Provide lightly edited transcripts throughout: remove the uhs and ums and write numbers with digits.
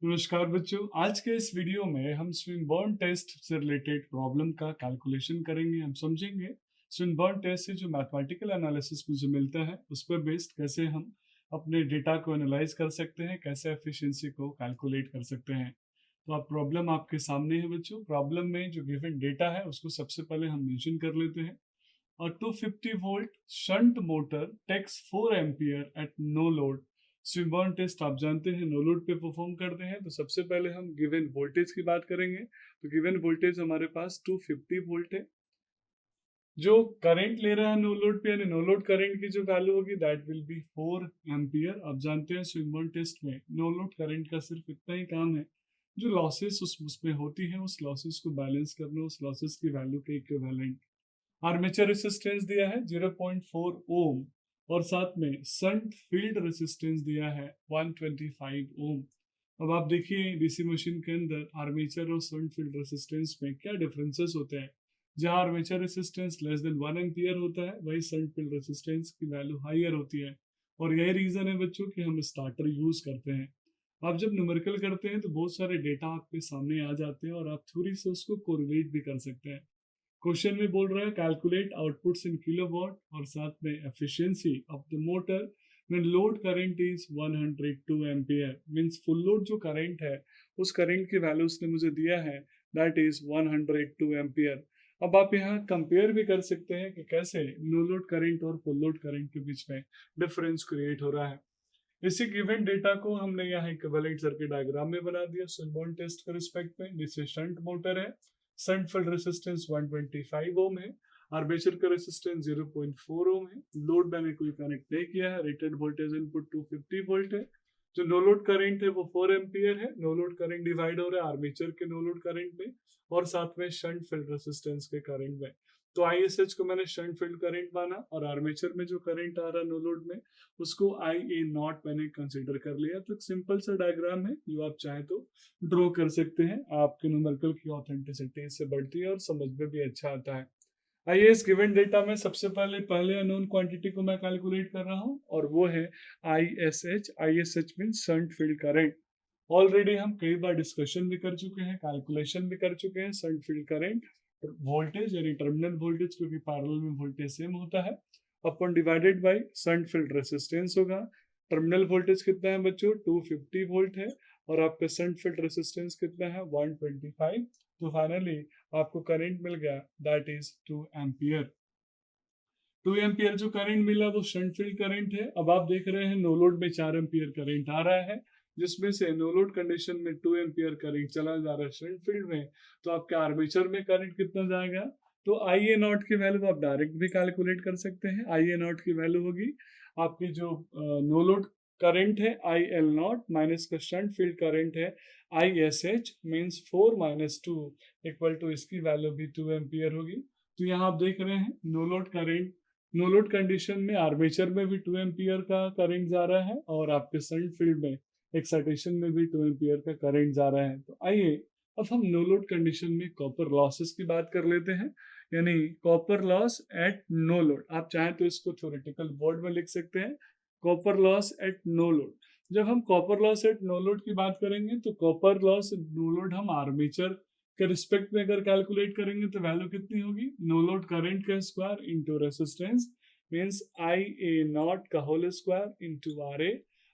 नमस्कार बच्चों, आज के इस वीडियो में हम स्विनबर्न टेस्ट से रिलेटेड प्रॉब्लम का कैलकुलेशन करेंगे। हम समझेंगे स्विनबर्न टेस्ट से जो मैथमेटिकल एनालिसिस मुझे मिलता है उस पर बेस्ड कैसे हम अपने डेटा को एनालाइज कर सकते हैं, कैसे एफिशिएंसी को कैलकुलेट कर सकते हैं। तो आप प्रॉब्लम आपके सामने है बच्चों। प्रॉब्लम में जो गिवन डेटा है उसको सबसे पहले हम मेंशन कर लेते हैं। और 250 volt shunt motor takes 4 ampere at no load. Swinburne test आप जानते हैं नो लोड पे परफॉर्म करते हैं। तो सबसे पहले हम गिवन वोल्टेज की बात करेंगे। तो गिवन वोल्टेज हमारे पास 250 वोल्ट है। जो करंट ले रहा है नो लोड पे, यानी नो लोड करंट की जो वैल्यू होगी दैट विल बी 4 एम्पियर। आप जानते हैं स्विनबर्न टेस्ट में नो लोड करंट का सिर्फ इतना ही काम है, जो लॉसेस उसमें होती है उस लॉसेस को बैलेंस करना, उस लॉसेस की वैल्यू के इक्विवेलेंट। आर्मेचर रेसिस्टेंस दिया है 0.4 ओम और साथ में संट फील्ड रेसिस्टेंस दिया है 125 ओम। अब आप देखिए डीसी मशीन के अंदर आर्मेचर और संट फील्ड रेसिस्टेंस में क्या डिफरेंसेस होते हैं। जहां armature resistance less than 1 ampere होता है, वही संट फील्ड रेसिस्टेंस की वैल्यू हाईयर होती है। और यही रीजन है बच्चों कि हम स्टार्टर यूज करते हैं। आप जब न्यूमेरिकल करते हैं तो बहुत सारे डेटा आपके सामने आ जाते हैं और आप थ्योरी से उसको कोरिलेट भी कर सकते हैं। क्वेश्चन में बोल रहा है कैलकुलेट आउटपुट्स इन किलोवाट और साथ में efficiency of the motor when load current is 102 ampere. Means full load जो करंट है उस करंट की वैल्यू उसने मुझे दिया है दैट इज 102 एम्पियर। अब आप यहाँ कंपेयर भी कर सकते हैं कि कैसे नो लोड करंट और फुल लोड करंट के बीच में डिफरेंस क्रिएट हो रहा है। इसी गिवन डेटा को हमने यहाँ इक्विवेलेंट सर्किट डायग्राम में बना दिया स्विनबर्न टेस्ट के रिस्पेक्ट में। जिससे शंट मोटर है, शंट फील्ड रेसिस्टेंस 125 ओम है, आर्मेचर का रेसिस्टेंस 0.4 ओम है। लोड मैंने कोई कनेक्ट नहीं किया है। रेटेड वोल्टेज इनपुट 250 वोल्ट है। जो नो लोड करंट है वो 4 एम्पियर है। नो लोड करंट डिवाइड हो रहा है आर्मेचर के नो लोड करंट में और साथ में शंट फील्ड रेसिस्टेंस के करंट में। तो आईएसएच को मैंने शंट फील्ड करंट माना और आर्मेचर में जो करंट आ रहा है नो लोड में उसको आई ए नॉट मैंने कंसिडर कर लिया। तो एक सिंपल सा डायग्राम है जो आप चाहे तो ड्रॉ कर सकते हैं। आपके न्यूमेरिकल की ऑथेंटिसिटी इससे बढ़ती है और समझ में भी अच्छा आता है। आइए इस गिवन डेटा में सबसे पहले अननोन क्वांटिटी को मैं कैलकुलेट कर रहा हूँ और वो है ISH. ISH mean shunt field current. Already हम कई बार डिस्कशन भी कर चुके हैं, कैलकुलेशन भी कर चुके हैं। शंट फील्ड करंट वोल्टेज यानी टर्मिनल वोल्टेज, क्योंकि पैरेलल में वोल्टेज सेम होता है, अपन divided by shunt field resistance होगा। टर्मिनल वोल्टेज कितना है बच्चों, 250 वोल्ट है और आपका शंट फील्ड रेसिस्टेंस कितना है, 125। तो फाइनली आपको करंट मिल गया दैट इज 2 एम्पियर। 2 एम्पियर जो करंट मिला वो शंट फील्ड करंट है। अब आप देख रहे हैं नो लोड में 4 एम्पियर करंट आ रहा है, जिसमें से नो लोड कंडीशन में 2 एम्पियर करंट चला जा रहा है शंट फील्ड में। तो आपके आर्मेचर में करंट कितना जाएगा, तो आई ए नॉट की वैल्यू आप डायरेक्ट भी कैलकुलेट कर सकते हैं। आई ए नॉट की वैल्यू होगी आपकी जो नो लोड करंट है आई एल नॉट माइनस का शंट फील्ड करंट है I S H means 4 minus 2 equal to इसकी वैल्यू भी 2 एम्पियर होगी। तो यहाँ आप देख रहे हैं no load current, no load condition में आर्मेचर में भी 2 एम्पियर का करंट जा रहा है और आपके शंट फील्ड में एक्साइटेशन में भी 2 एम्पियर का करंट जा रहा है। तो आइए अब हम नो लोड कंडीशन में कॉपर लॉसेस की बात कर लेते हैं, यानी copper loss at no load. आप चाहें तो इसको थ्योरेटिकल वर्ड में लिख सकते हैं, copper loss at no load. जब हम copper loss at no load की बात करेंगे तो कॉपर लॉस नो लोड हम आर्मेचर के रिस्पेक्ट में अगर कैलकुलेट करेंगे तो वैल्यू कितनी होगी, नो लोड करंट का square into resistance means I A naught का whole square into R A.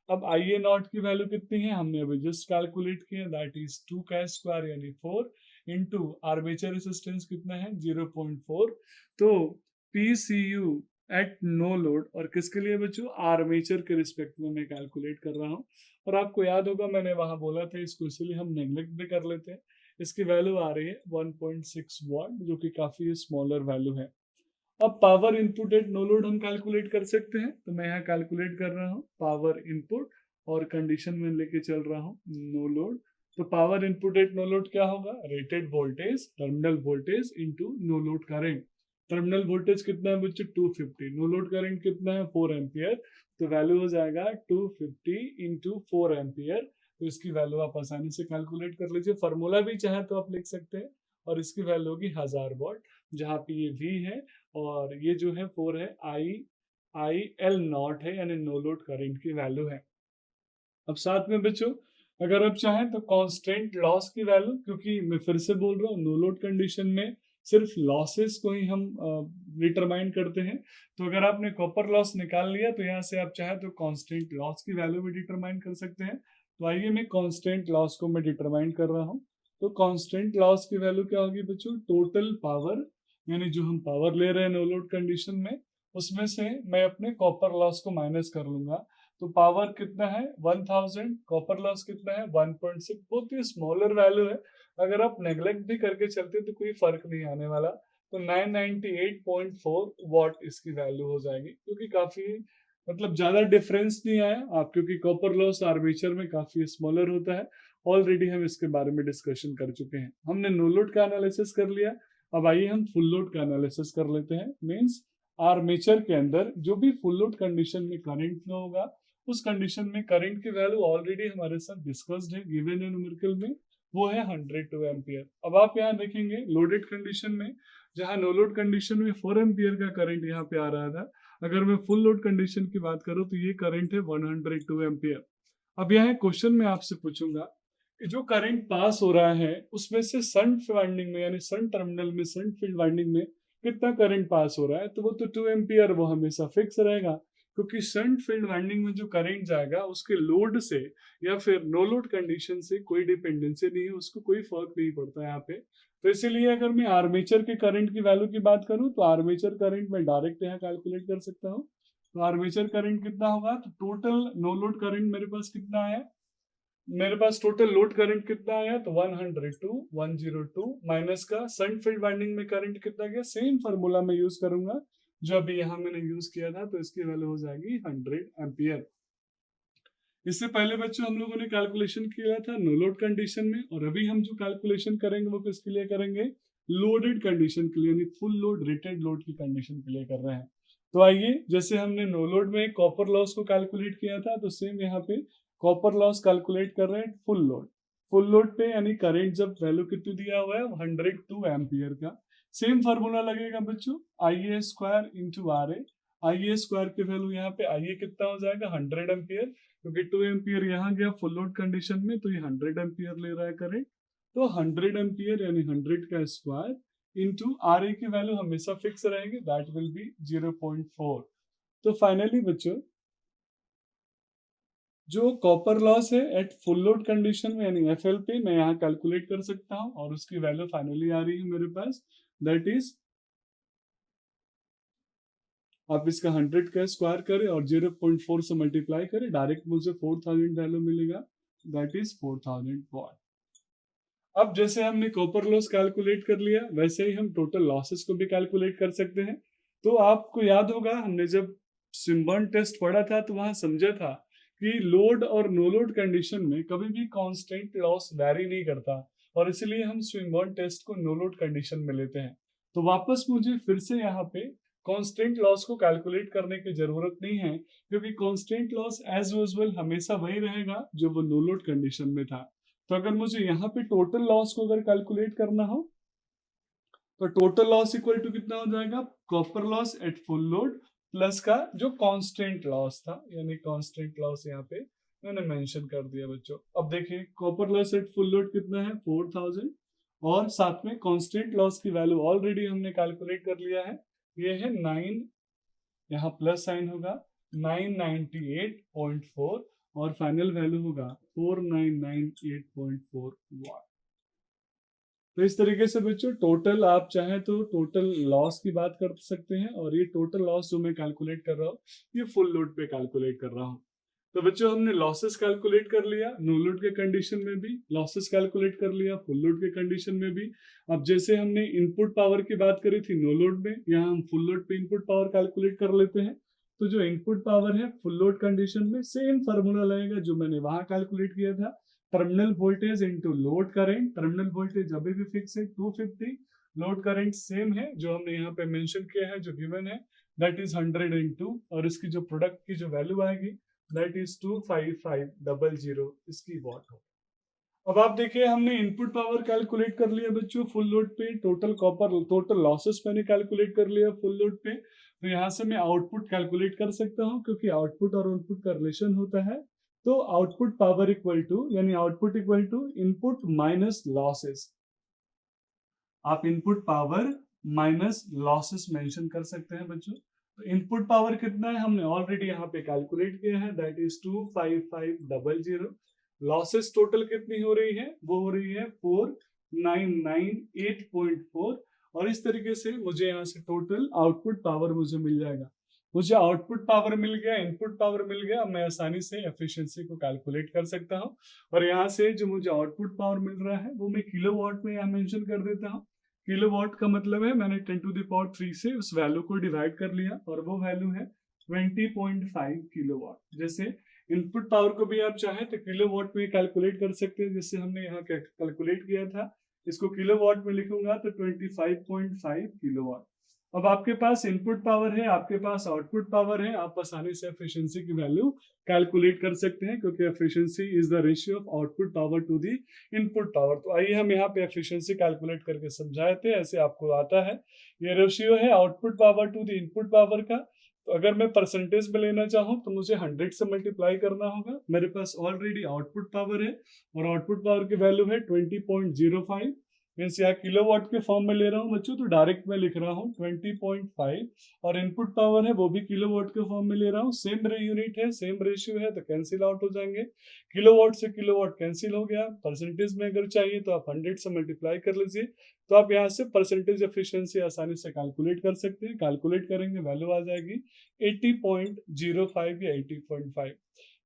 अब आई ए नॉट की वैल्यू कितनी है हमने अभी जस्ट कैलकुलेट किया, दैट इज 2 का स्क्वायर यानी 4 इंटू आर्मेचर रेसिस्टेंस कितना है 0.4। तो P C U at no load और किसके लिए बच्चों, आर्मेचर के रिस्पेक्ट में मैं कैलकुलेट कर रहा हूँ। और आपको याद होगा मैंने वहां बोला था इसको इसलिए हम नेग्लेक्ट भी कर लेते हैं। इसकी वैल्यू आ रही है 1.6 वाट, जो कि काफी स्मॉलर वैल्यू है। अब power input at no load हम कैलकुलेट कर सकते हैं। तो मैं यहाँ कैलकुलेट कर रहा हूँ पावर इनपुट और कंडीशन में लेके चल रहा हूँ नो लोड। तो power input at no load क्या होगा, rated voltage terminal voltage into no load current. Terminal voltage कितना है बच्चों 250, नो लोड करंट कितना है 4 एम्पियर। तो वैल्यू हो जाएगा 250 इंटू 4 एम्पियर। तो इसकी वैल्यू आप आसानी से कैलकुलेट कर लीजिए, फॉर्मूला भी चाहे तो आप लिख सकते हैं। और इसकी वैल्यू होगी 1000 वॉट, जहाँ पे ये V है और ये जो है 4 है आई आई एल नॉट है, यानी नो लोड करंट की वैल्यू है। अब साथ में बच्चों अगर आप चाहें तो कांस्टेंट लॉस की वैल्यू, क्योंकि मैं फिर से बोल रहा हूँ नो लोड कंडीशन में सिर्फ लॉसेस को ही हम डिटरमाइन करते हैं। तो अगर आपने कॉपर लॉस निकाल लिया तो यहाँ से आप चाहे तो कांस्टेंट लॉस की वैल्यू भी डिटरमाइन कर सकते हैं। तो आइए मैं कांस्टेंट लॉस को मैं डिटरमाइन कर रहा हूँ। तो कांस्टेंट लॉस की वैल्यू क्या होगी बच्चों, टोटल पावर, यानी जो हम पावर ले रहे हैं नो लोड कंडीशन में, उसमें से मैं अपने कॉपर लॉस को माइनस कर लूंगा। तो पावर कितना है 1000, कॉपर लॉस कितना है 1.6, बहुत ही स्मॉलर वैल्यू है। अगर आप नेग्लेक्ट भी करके चलते तो कोई फर्क नहीं आने वाला। तो 998.4 वॉट इसकी वैल्यू हो जाएगी, क्योंकि काफी मतलब ज्यादा डिफरेंस नहीं आया आप, क्योंकि कॉपर लॉस आर्मेचर में काफी स्मॉलर होता है। ऑलरेडी हम इसके बारे में डिस्कशन कर चुके हैं। हमने नो लोड का एनालिसिस कर लिया, अब आइए हम फुल लोड का एनालिसिस कर लेते हैं। मींस आर्मेचर के अंदर जो भी फुल लोड कंडीशन में करंट फ्लो होगा, उस कंडीशन में करंट की वैल्यू ऑलरेडी हमारे साथ डिस्कस्ड है, गिवन है न्यूमेरिकल में, वो है 102 एम्पियर। अब आप यहाँ देखेंगे लोडेड कंडीशन में, जहाँ नो लोड कंडीशन में 4 एम्पियर का करंट यहाँ पे आ रहा था, अगर मैं फुल लोड कंडीशन की बात करूँ तो ये करंट है 102 एम्पियर। अब यहाँ क्वेश्चन में आपसे पूछूंगा कि जो करंट पास हो रहा है उसमें से शंट वाइंडिंग में, यानी शंट टर्मिनल में, शंट फील्ड वाइंडिंग में कितना करंट पास हो रहा है, तो वो तो 2 एम्पियर वो हमेशा फिक्स रहेगा, क्योंकि शंट फील्ड वाइंडिंग में जो करंट जाएगा उसके लोड से या फिर नो लोड कंडीशन से कोई डिपेंडेंसी नहीं है, उसको कोई फर्क नहीं पड़ता यहाँ पे। तो इसीलिए अगर मैं आर्मेचर के करंट की वैल्यू की बात करूं तो आर्मेचर करंट मैं डायरेक्ट यहाँ कैलकुलेट कर सकता हूँ। तो आर्मेचर करंट कितना होगा, तो टोटल नो लोड करंट मेरे पास कितना आया, मेरे पास टोटल लोड करंट कितना आया, तो 102 माइनस का शंट फील्ड वाइंडिंग में करंट कितना गया, सेम फार्मूला में यूज करूंगा जो अभी यहाँ मैंने यूज किया था, तो इसकी वैल्यू हो जाएगी 100 एम्पियर। इससे पहले बच्चों हम लोगों ने कैलकुलेशन किया था नो लोड कंडीशन में, और अभी हम जो कैलकुलेशन करेंगे वो किसके लिए करेंगे, लोडेड कंडीशन के लिए, यानी फुल लोड रेटेड लोड की कंडीशन के लिए कर रहे हैं। तो आइए, जैसे हमने नो लोड में कॉपर लॉस को कैलकुलेट किया था, तो सेम यहाँ पे कॉपर लॉस कैलकुलेट कर रहे हैं फुल लोड। फुल लोड पे यानी करंट जब वैल्यू कितनी दिया हुआ है 102 एम्पियर का, सेम फार्मूला लगेगा बच्चों, I A square into R A. I A square की वैल्यू यहाँ पे आई ए कितना हो जाएगा 100 एम्पियर, क्योंकि 2 एम्पियर यहाँ गया फुल लोड कंडीशन में, तो ये 100 एम्पियर ले रहा है करंट। तो 100 एम्पियर यानी 100 का स्क्वायर इंटू आर ए की वैल्यू हमेशा फिक्स रहेगी, दैट विल बी 0.4। तो फाइनली बच्चों जो कॉपर लॉस है एट फुल लोड कंडीशन में यानी एफ एल पे मैं यहाँ कैलकुलेट कर सकता हूँ, और उसकी वैल्यू फाइनली आ रही है मेरे पास, दैट इज, आप इसका 100 का स्क्वायर करें और 0.4 से मल्टीप्लाई करें, डायरेक्ट मुझे 4000 वैल्यू मिलेगा, दैट इज 4000 वॉट। अब जैसे हमने कॉपर लॉस कैलकुलेट कर लिया, वैसे ही हम टोटल लॉसेस को भी कैलकुलेट कर सकते हैं। तो आपको याद होगा हमने जब सिम्बर्न टेस्ट पढ़ा था तो वहां समझा था कि लोड और नो लोड कंडीशन में कभी भी कांस्टेंट लॉस वैरी नहीं करता, और इसलिए हम स्विनबर्न टेस्ट को नो लोड कंडीशन में लेते हैं। तो वापस मुझे फिर से यहाँ पे कांस्टेंट लॉस को कैलकुलेट करने की जरूरत नहीं है, क्योंकि कांस्टेंट लॉस एज यूजुअल हमेशा वही रहेगा जो वो नो लोड कंडीशन में था। तो अगर मुझे यहाँ पे टोटल लॉस को अगर कैलकुलेट करना हो, तो टोटल लॉस इक्वल टू कितना हो जाएगा, copper loss at full load plus का जो कांस्टेंट लॉस था, यानी कांस्टेंट लॉस यहाँ पे मैंने मेंशन कर दिया बच्चों। अब देखिए copper loss at full load कितना है 4000, और साथ में कांस्टेंट लॉस की वैल्यू ऑलरेडी हमने कैलकुलेट कर लिया है, ये है 9, यहाँ प्लस साइन होगा 998.4, और फाइनल वैल्यू होगा 4998.4 वाट। तो इस तरीके से बच्चों टोटल आप चाहें तो टोटल लॉस की बात कर सकते हैं, और ये टोटल लॉस जो मैं कैलकुलेट कर रहा हूँ ये फुल लोड पे कैलकुलेट कर रहा हूँ। तो बच्चों हमने लॉसेस कैलकुलेट कर लिया, नो लोड के कंडीशन में भी लॉसेस कैलकुलेट कर लिया, फुल लोड के कंडीशन में भी। अब जैसे हमने इनपुट पावर की बात करी थी नो लोड में, यहाँ हम फुल लोड पे इनपुट पावर कैलकुलेट कर लेते हैं। तो जो इनपुट पावर है फुल लोड कंडीशन में सेम फार्मूला लगेगा जो मैंने वहां कैलकुलेट किया था, terminal voltage into load current. Terminal voltage अभी भी फिक्स है 250, लोड करंट सेम है जो हमने यहाँ पे मेंशन किया है, जो गिवन है, दैट इज 100 इनटू, और इसकी जो प्रोडक्ट की जो वैल्यू आएगी दैट इज 25500 इसकी वॉट हो। अब आप देखिए हमने इनपुट पावर कैलकुलेट कर लिया बच्चों फुल लोड पे, टोटल कॉपर टोटल लॉसेस मैंने कैलकुलेट कर लिया फुल लोड पे। तो यहाँ से मैं आउटपुट कैलकुलेट कर सकता हूँ, क्योंकि आउटपुट और इनपुट का रिलेशन होता है तो आउटपुट पावर इक्वल टू, यानी output equal to input minus losses. आप input power minus losses mention कर सकते हैं बच्चों। तो इनपुट पावर कितना है हमने ऑलरेडी यहाँ पे कैलकुलेट किया है, दैट इज 25500। लॉसेस टोटल कितनी हो रही है, वो हो रही है 4998.4। और इस तरीके से मुझे यहाँ से टोटल आउटपुट पावर मुझे मिल जाएगा। मुझे आउटपुट पावर मिल गया, इनपुट पावर मिल गया, मैं आसानी से एफिशिएंसी को कैलकुलेट कर सकता हूँ। और यहाँ से जो मुझे आउटपुट पावर मिल रहा है वो मैं किलोवाट में यहाँ मेंशन कर देता हूँ। किलोवाट का मतलब है मैंने 10⁻³ से उस वैल्यू को डिवाइड कर लिया और वो वैल्यू है 20.5 किलोवाट। जैसे इनपुट पावर को भी आप चाहें तो किलोवाट में कैलकुलेट कर सकते हैं, जैसे हमने यहाँ कैलकुलेट किया था। इसको किलोवाट में लिखूंगा तो 25.5 किलोवाट। अब आपके पास इनपुट पावर है, आपके पास आउटपुट पावर है, आप आसानी से एफिशिएंसी की वैल्यू कैलकुलेट कर सकते हैं, क्योंकि efficiency is the ratio of output power to the input power. तो आइए हम यहाँ पे एफिशिएंसी कैलकुलेट करके समझाए थे, ऐसे आपको आता है। ये रेशियो है output power to the input power का। तो अगर मैं परसेंटेज में लेना चाहूँ तो मुझे 100 से मल्टीप्लाई करना होगा। मेरे पास ऑलरेडी आउटपुट पावर है और आउटपुट पावर की वैल्यू है 20.05। मीन्स यहाँ किलोवाट के फॉर्म में ले रहा हूँ बच्चों, तो डायरेक्ट मैं लिख रहा हूँ 20.5। और इनपुट पावर है वो भी किलोवाट के फॉर्म में ले रहा हूँ। सेम यूनिट है, सेम रेशियो है, तो कैंसिल आउट हो जाएंगे। किलोवाट से किलोवाट कैंसिल हो गया। परसेंटेज में अगर चाहिए तो आप 100 से मल्टीप्लाई कर लीजिए, तो आप यहाँ से परसेंटेज एफिशिएंसी आसानी से कैलकुलेट कर सकते हैं। कैलकुलेट करेंगे वैल्यू आ जाएगी 80.05 या 80.5।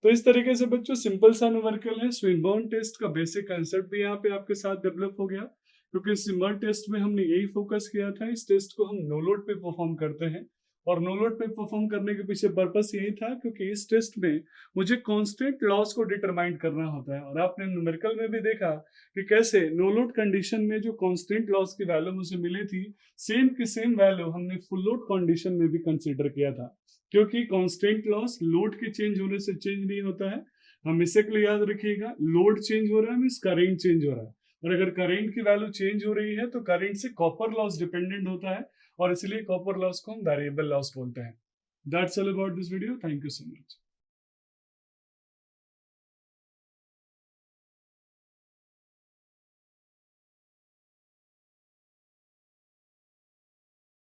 तो इस तरीके से बच्चों सिंपल सा न्यूमेरिकल है। स्विनबर्न टेस्ट का बेसिक कंसेप्ट भी यहाँ पे आपके साथ डेवलप हो गया, क्योंकि स्विनबर्न टेस्ट में हमने यही फोकस किया था। इस टेस्ट को हम नो लोड पे परफॉर्म करते हैं, और नो लोड पे परफॉर्म करने के पीछे पर्पस यही था क्योंकि इस टेस्ट में मुझे कांस्टेंट लॉस को डिटरमाइन करना होता है। और आपने न्यूमेरिकल में भी देखा कि कैसे नो लोड कंडीशन में जो कांस्टेंट लॉस की वैल्यू मुझे मिली थी, सेम की सेम वैल्यू हमने फुल लोड कंडीशन में भी कंसिडर किया था, क्योंकि कांस्टेंट लॉस लोड के चेंज होने से चेंज नहीं होता है। हमेशा के लिए याद रखिएगा, लोड चेंज हो रहा है मीन्स करेंट चेंज हो रहा है, और अगर करंट की वैल्यू चेंज हो रही है तो करंट से कॉपर लॉस डिपेंडेंट होता है, और इसलिए कॉपर लॉस को हम वेरिएबल लॉस बोलते हैं। That's all about this video. Thank you so much.